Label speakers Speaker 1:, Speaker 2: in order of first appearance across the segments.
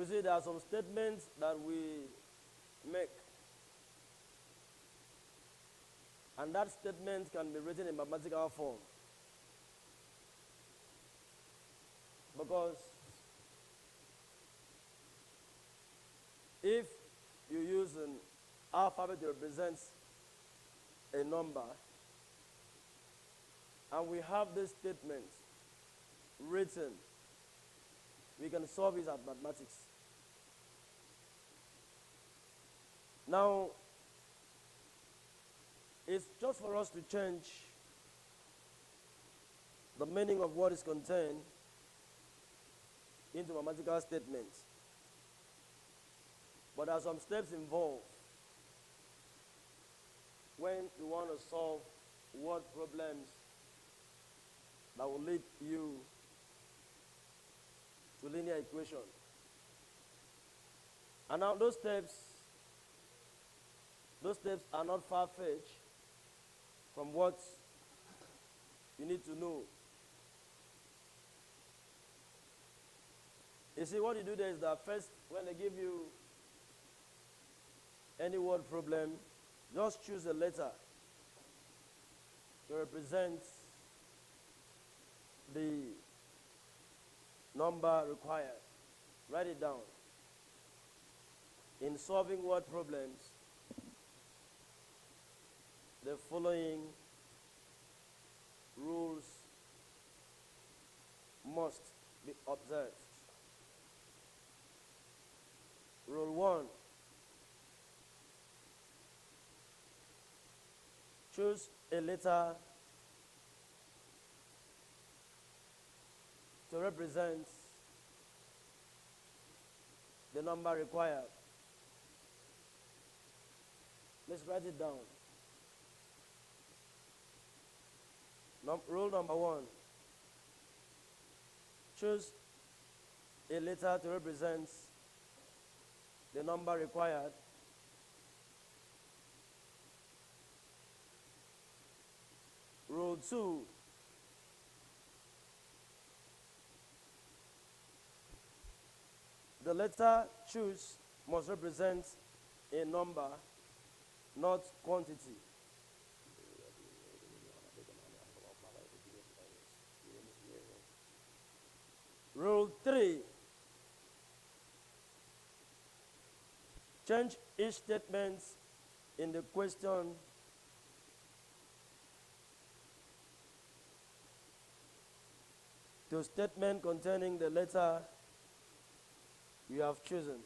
Speaker 1: You see, there are some statements that we make, and that statement can be written in mathematical form. Because if you use an alphabet to represent a number, and we have this statement written, we can solve it at mathematics. Now, it's just for us to change the meaning of what is contained into mathematical statements. But there are some steps involved when you want to solve word problems that will lead you to linear equation. And now those steps are not far-fetched from what you need to know. You see, what you do there is that first, when they give you any word problem, just choose a letter to represent the number required. Write it down. In solving word problems, the following rules must be observed. Rule 1. Choose a letter to represent the number required. Let's write it down. Rule number 1. Choose a letter to represent the number required. Rule 2. The letter choose must represent a number, not quantity. Rule 3. Change each statement in the question to a statement containing the letter you have chosen.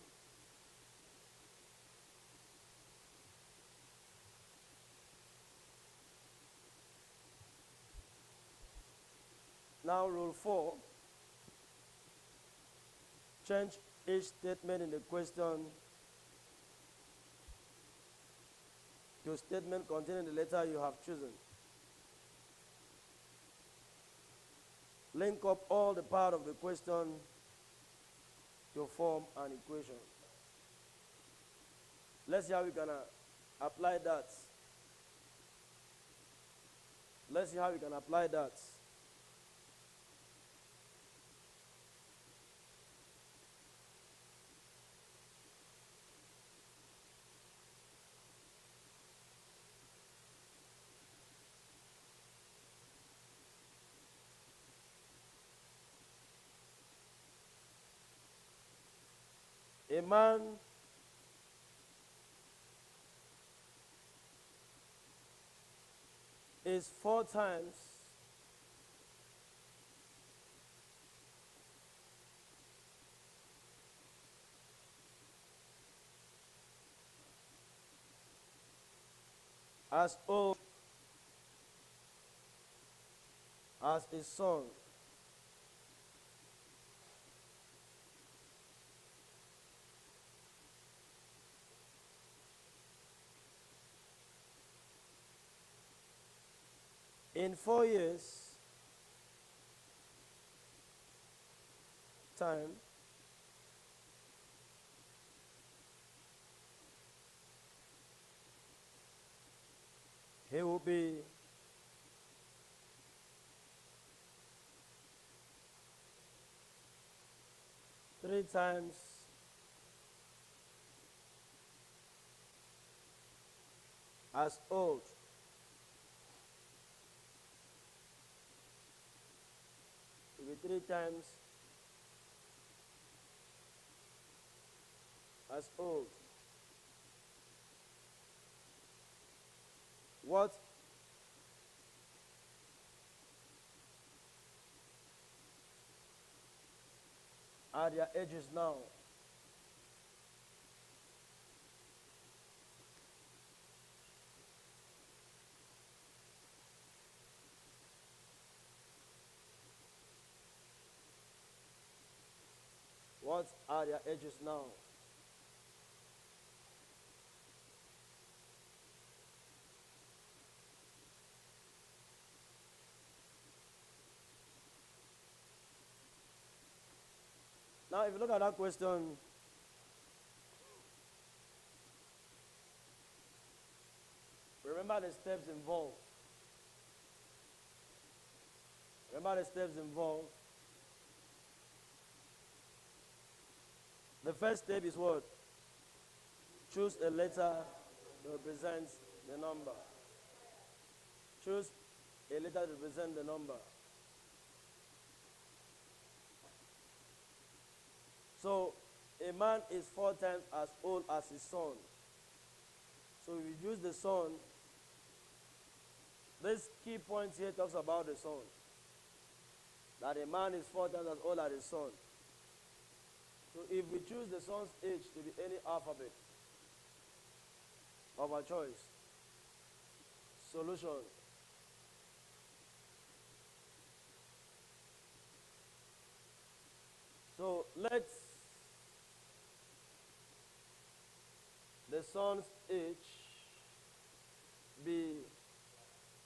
Speaker 1: Now, rule 4. Change each statement in the question to a statement containing the letter you have chosen. Link up all the part of the question to form an equation. Let's see how we can apply that. Let's see how we can apply that. A man is 4 times as old as his son. In 4 years' time, he will be 3 times as old. It will be 3 times as old. What are their ages now? What are their ages now? Now, if you look at that question, remember the steps involved. Remember the steps involved. The first step is what? Choose a letter that represents the number. Choose a letter to represent the number. So, a man is 4 times as old as his son. So, if you use the son, this key point here talks about the son. That a man is 4 times as old as his son. So, if we choose the son's age to be any alphabet of our choice, solution. So, let the son's age be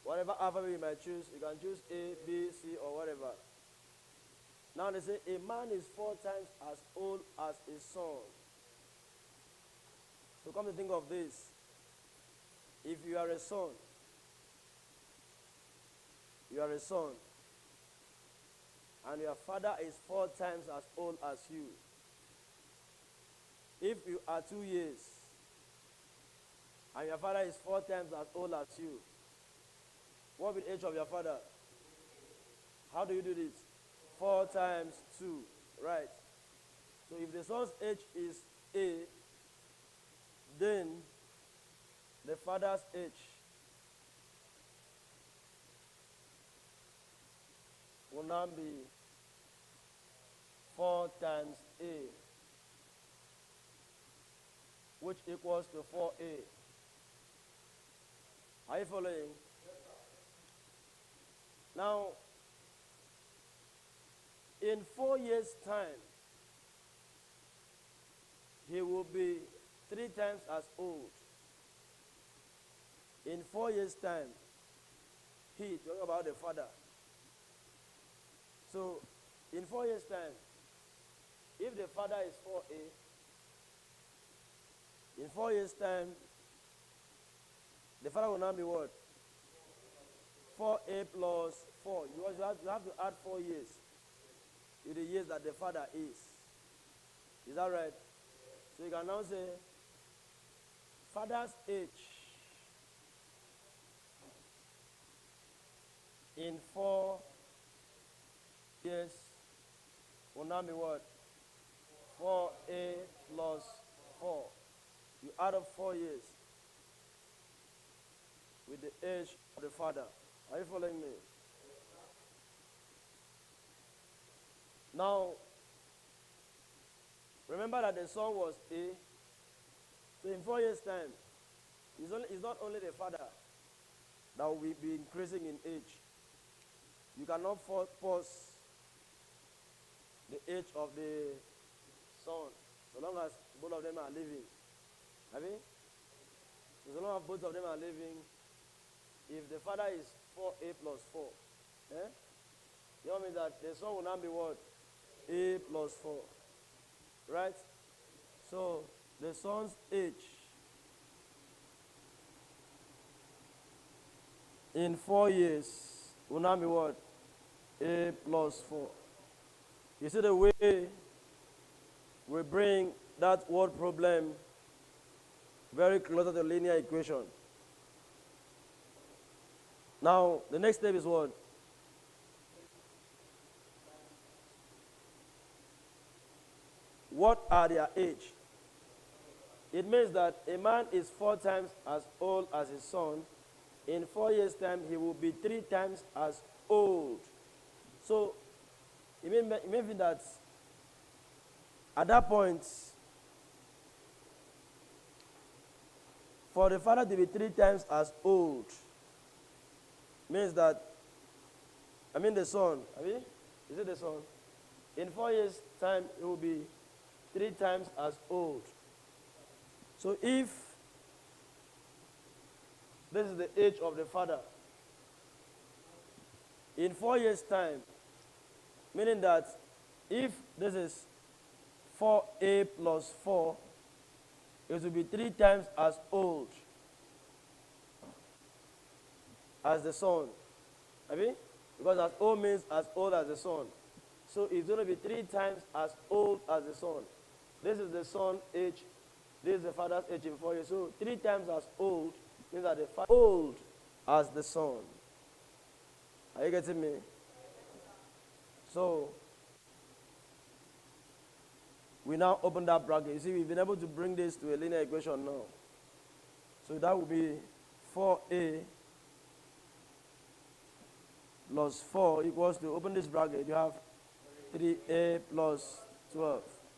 Speaker 1: whatever alphabet you might choose. You can choose A, B, C, or whatever. Now they say a man is 4 times as old as his son. So come to think of this. If you are a son, and your father is 4 times as old as you. If you are 2 years, and your father is 4 times as old as you, what will the age of your father? How do you do this? 4 times 2, right? So if the son's age is A, then the father's age will now be 4 times A, which equals to 4A. Are you following? Now, in 4 years' time, he will be 3 times as old. In 4 years' time, talking about the father. So, in 4 years' time, if the father is 4A, in 4 years' time, the father will now be what? 4A plus 4. You have to add 4 years to the years that the father is. Is that right? So you can now say, father's age in 4 years will now be what? 4A plus 4. You add up 4 years with the age of the father. Are you following me? Now, remember that the son was A. So in 4 years' time, it's not only the father that will be increasing in age. You cannot force the age of the son, so long as both of them are living. Have you? So long as both of them are living, if the father is 4A plus 4, you know mean that the son will now be what? A plus 4. Right? So the son's age in 4 years will now be what? A plus 4. You see the way we bring that word problem very close to the linear equation. Now, the next step is what? What are their age? It means that a man is 4 times as old as his son. In 4 years' time, he will be 3 times as old. So, it means that at that point, for the father to be 3 times as old, means that, the son, is it the son? In 4 years' time, he will be 3 times as old. So if this is the age of the father, in 4 years' time, meaning that if this is 4a plus 4, it will be 3 times as old as the son. Because as old means as old as the son. So it's going to be 3 times as old as the son. This is the son's age. This is the father's age in 4 years. So 3 times as old means that the father is old as the son. Are you getting me? So we now open that bracket. You see, we've been able to bring this to a linear equation now. So that will be 4a plus 4 equals to, open this bracket, you have 3a plus 12.